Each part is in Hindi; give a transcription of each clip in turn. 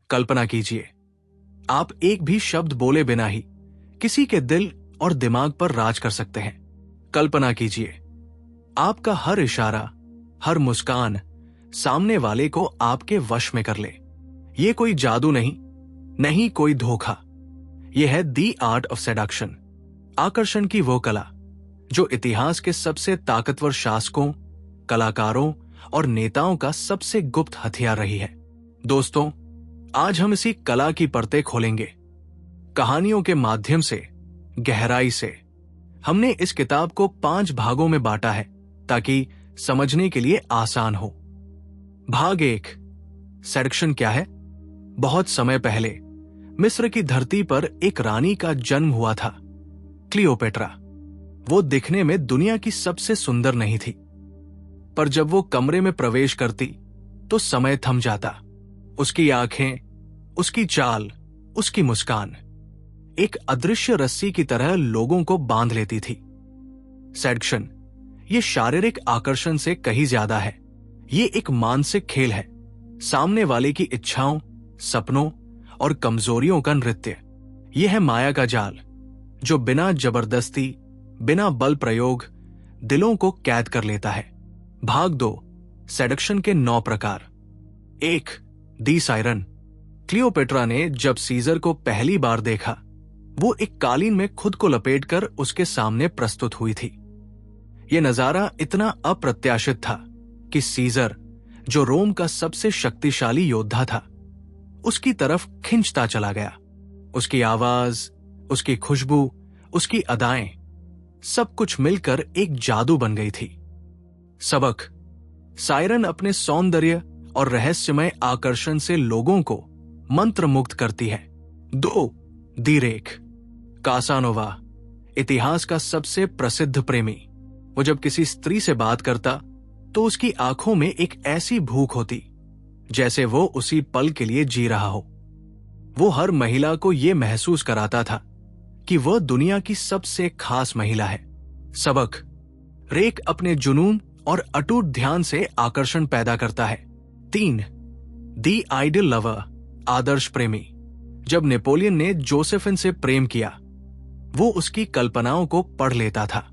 कल्पना कीजिए, आप एक भी शब्द बोले बिना ही किसी के दिल और दिमाग पर राज कर सकते हैं। कल्पना कीजिए, आपका हर इशारा, हर मुस्कान सामने वाले को आपके वश में कर ले। ये कोई जादू नहीं कोई धोखा। यह है दी आर्ट ऑफ सेडक्शन, आकर्षण की वो कला जो इतिहास के सबसे ताकतवर शासकों, कलाकारों और नेताओं का सबसे गुप्त हथियार रही है। दोस्तों, आज हम इसी कला की परतें खोलेंगे, कहानियों के माध्यम से, गहराई से। हमने इस किताब को 5 भागों में बांटा है ताकि समझने के लिए आसान हो। भाग 1, सेडक्शन क्या है। बहुत समय पहले मिस्र की धरती पर एक रानी का जन्म हुआ था, क्लियोपेट्रा। वो दिखने में दुनिया की सबसे सुंदर नहीं थी, पर जब वो कमरे में प्रवेश करती तो समय थम जाता। उसकी आंखें, उसकी चाल, उसकी मुस्कान एक अदृश्य रस्सी की तरह लोगों को बांध लेती थी। सेडक्शन ये शारीरिक आकर्षण से कहीं ज्यादा है। ये एक मानसिक खेल है, सामने वाले की इच्छाओं, सपनों और कमजोरियों का नृत्य। यह है माया का जाल जो बिना जबरदस्ती, बिना बल प्रयोग दिलों को कैद कर लेता है। भाग 2, सेडक्शन के 9 प्रकार। 1, दी सायरन। क्लियोपेट्रा ने जब सीजर को पहली बार देखा, वो एक कालीन में खुद को लपेटकर उसके सामने प्रस्तुत हुई थी। यह नजारा इतना अप्रत्याशित था कि सीजर, जो रोम का सबसे शक्तिशाली योद्धा था, उसकी तरफ खिंचता चला गया। उसकी आवाज, उसकी खुशबू, उसकी अदाएं, सब कुछ मिलकर एक जादू बन गई थी। सबक, सायरन अपने सौंदर्य और रहस्यमय आकर्षण से लोगों को मंत्रमुग्ध करती है। 2, दी रेख। कासानोवा, इतिहास का सबसे प्रसिद्ध प्रेमी। वो जब किसी स्त्री से बात करता तो उसकी आंखों में एक ऐसी भूख होती जैसे वो उसी पल के लिए जी रहा हो। वो हर महिला को यह महसूस कराता था कि वह दुनिया की सबसे खास महिला है। सबक, रेक अपने जुनून और अटूट ध्यान से आकर्षण पैदा करता है। 3, दी आइडियल लवर, आदर्श प्रेमी। जब नेपोलियन ने जोसेफिन से प्रेम किया, वो उसकी कल्पनाओं को पढ़ लेता था।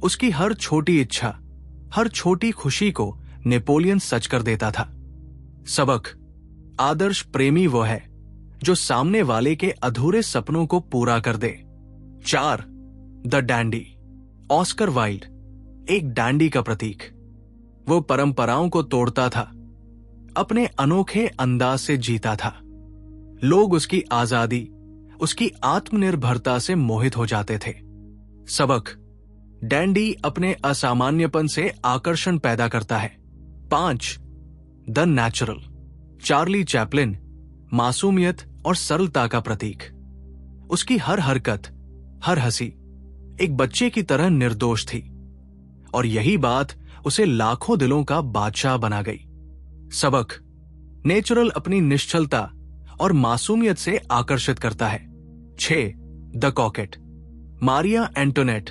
उसकी हर छोटी इच्छा, हर छोटी खुशी को नेपोलियन सच कर देता था। सबक, आदर्श प्रेमी वो है जो सामने वाले के अधूरे सपनों को पूरा कर दे। 4, द डैंडी। ऑस्कर वाइल्ड एक डैंडी का प्रतीक। वो परंपराओं को तोड़ता था, अपने अनोखे अंदाज से जीता था। लोग उसकी आजादी, उसकी आत्मनिर्भरता से मोहित हो जाते थे। सबक, डैंडी अपने असामान्यपन से आकर्षण पैदा करता है। 5, द नेचुरल। चार्ली चैपलिन मासूमियत और सरलता का प्रतीक। उसकी हर हरकत, हर हंसी एक बच्चे की तरह निर्दोष थी, और यही बात उसे लाखों दिलों का बादशाह बना गई। सबक, नेचुरल अपनी निश्चलता और मासूमियत से आकर्षित करता है। 6, द कॉकेट। मारिया एंटोनेट,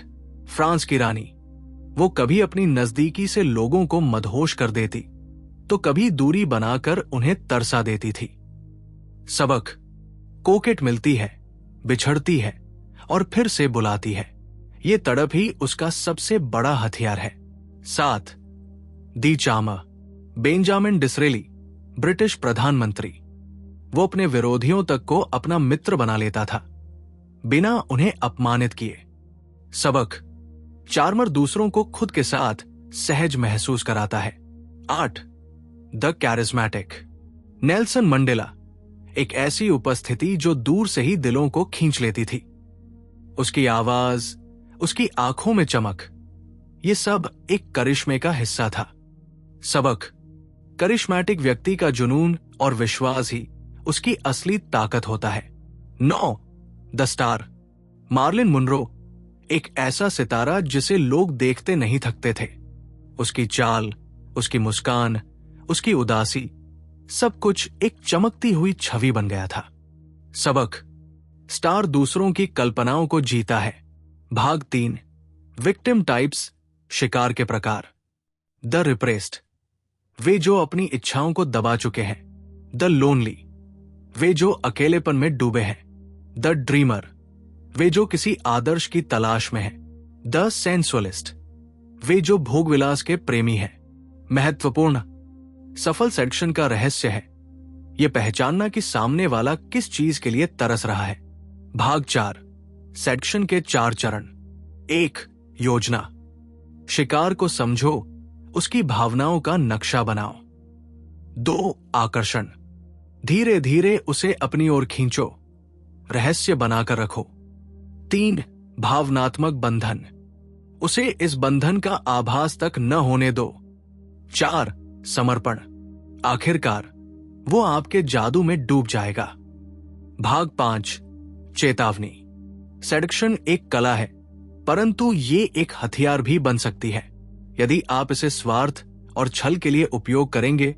फ्रांस की रानी। वो कभी अपनी नजदीकी से लोगों को मदहोश कर देती तो कभी दूरी बनाकर उन्हें तरसा देती थी। सबक, कोकेट मिलती है, बिछड़ती है और फिर से बुलाती है। ये तड़प ही उसका सबसे बड़ा हथियार है। 7, दी चार्मर। बेंजामिन डिसरेली, ब्रिटिश प्रधानमंत्री। वो अपने विरोधियों तक को अपना मित्र बना लेता था, बिना उन्हें अपमानित किए। सबक, चार्मर दूसरों को खुद के साथ सहज महसूस कराता है। 8, द कैरिज्मेटिक। नेल्सन मंडेला एक ऐसी उपस्थिति जो दूर से ही दिलों को खींच लेती थी। उसकी आवाज, उसकी आंखों में चमक, ये सब एक करिश्मे का हिस्सा था। सबक, करिश्मेटिक व्यक्ति का जुनून और विश्वास ही उसकी असली ताकत होता है। 9, द स्टार। मार्लिन मुनरो एक ऐसा सितारा जिसे लोग देखते नहीं थकते थे। उसकी चाल, उसकी मुस्कान, उसकी उदासी, सब कुछ एक चमकती हुई छवि बन गया था। सबक, स्टार दूसरों की कल्पनाओं को जीता है। भाग 3, विक्टिम टाइप्स, शिकार के प्रकार। द रिप्रेस्ड, वे जो अपनी इच्छाओं को दबा चुके हैं। द लोनली, वे जो अकेलेपन में डूबे हैं। द ड्रीमर, वे जो किसी आदर्श की तलाश में हैं। द सेंसुअलिस्ट, वे जो भोगविलास के प्रेमी हैं। महत्वपूर्ण, सफल सेडक्शन का रहस्य है यह पहचानना कि सामने वाला किस चीज के लिए तरस रहा है। भाग 4, सेडक्शन के 4 चरण। 1. योजना, शिकार को समझो, उसकी भावनाओं का नक्शा बनाओ। 2. आकर्षण, धीरे धीरे उसे अपनी ओर खींचो, रहस्य बनाकर रखो। 3. भावनात्मक बंधन, उसे इस बंधन का आभास तक न होने दो। 4. समर्पण, आखिरकार वो आपके जादू में डूब जाएगा। भाग 5, चेतावनी, सेडक्शन एक कला है, परंतु ये एक हथियार भी बन सकती है। यदि आप इसे स्वार्थ और छल के लिए उपयोग करेंगे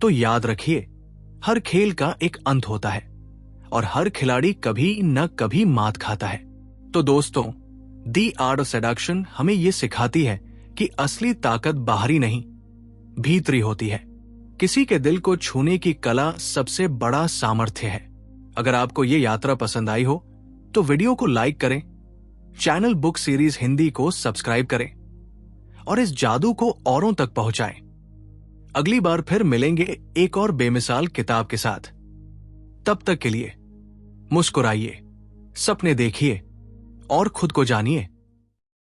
तो याद रखिए, हर खेल का एक अंत होता है और हर खिलाड़ी कभी न कभी मात खाता है। तो दोस्तों, द आर्ट ऑफ सेडक्शन हमें यह सिखाती है कि असली ताकत बाहरी नहीं, भीतरी होती है। किसी के दिल को छूने की कला सबसे बड़ा सामर्थ्य है। अगर आपको यह यात्रा पसंद आई हो तो वीडियो को लाइक करें, चैनल बुक सीरीज हिंदी को सब्सक्राइब करें और इस जादू को औरों तक पहुंचाएं। अगली बार फिर मिलेंगे एक और बेमिसाल किताब के साथ। तब तक के लिए मुस्कुराइए, सपने देखिए और खुद को जानिए।